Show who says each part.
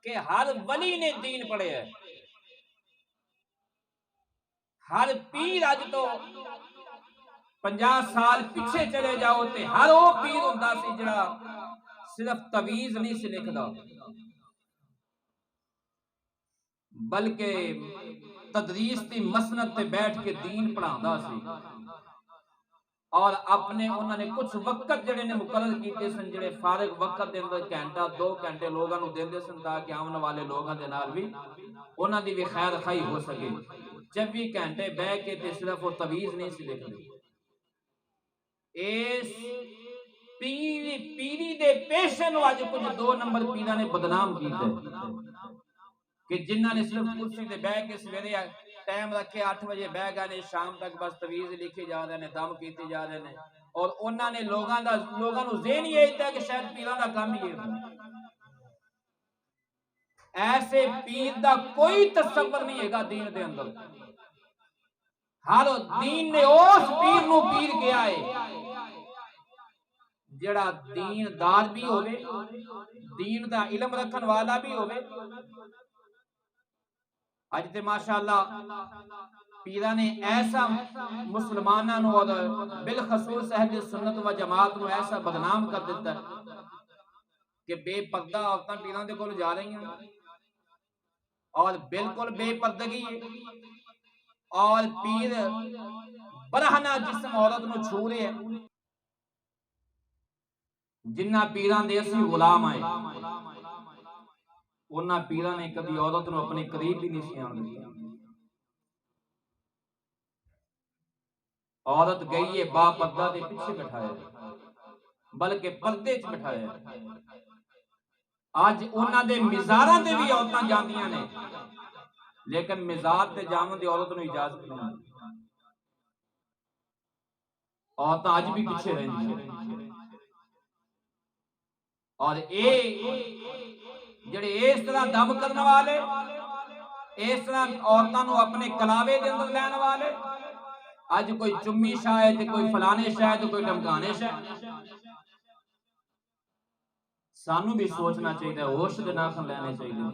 Speaker 1: कि हर वली ने दीन पढ़े है। हर पीर अज तो 50 साल पिछे चले जाओ तो हर वो पीर हुंदा सी जिहड़ा सिर्फ तवीज नहीं सी लिखदा, बल्कि तदरीस की मसनद पे बैठ के दीन पढ़ांदा सी। और अपने उन्होंने कुछ वक्त जिहड़े ने मुकर्रर कीते सन, जिहड़े फारिग वक्त दे अंदर घंटा 2 घंटे लोगों को देंदे सन ताकि आने वाले लोगों के नाल भी उन्हां दी भी खैर खाई हो सके। 24 घंटे बह के ते सिर्फ वो तवीज नहीं सी लिखदे। इस पीरी दे पेशे नूं अज कुछ 2 नंबर पीरां ने बदनाम कीता कि जिन्हां ने सिर्फ कुर्सी ते बह के सवेरे टाइम रखे 8 बजे बह गए ने, शाम तक बस तवीज लिखे जा रहे हैं, दम किए जा रहे हैं। और उन्होंने लोगों नूं ज़हन यही था कि शायद पीरां दा काम ही ऐसे पीर दा कोई तसव्वुर नहीं हैगा दीन दे अंदर। हर दीन ने उस पीर नूं पीर किया है जिहड़ा दीनदार भी होवे, दीन दा इल्म रखन वाला भी होवे। अज ते माशाअल्लाह पीरा ने ऐसा मुसलमानों नूं और बिलखसूस अहले सुन्नत व जमात नूं ऐसा बदनाम कर दिता कि बेपर्दा औरतां पीरां दे कोल जा रही हैं और बिल्कुल बेपर्दगी है। और पीर बरहना जिस्म औरत नूं छू रहे हैं। जिन्ना पीरां दे असीं गुलाम आए, उन्हां पीरां ने कभी औरत नूं अपने करीब भी नहीं आउण दित्ता। औरत गई है बापर्दा के पीछे बैठाया, बल्कि पर्दे च बैठाया। आज उन्हां दे मिज़ारां ते भी औरतां जांदियां ने, लेकिन मिज़ार ते जावन दी औरत नूं इजाजत नहीं। औरतां अज भी पीछे रहिंदियां। और जिहड़े इस तरह दम करने वाले, इस तरह औरतां नूं अपने कलावे दे अंदर लैण वाले, अज कोई चुम्मी शायद, कोई फलाने शायद, कोई धमकाने शायद। सानू भी सोचना चाहिए, होश दे नाखन लेने चाहिए।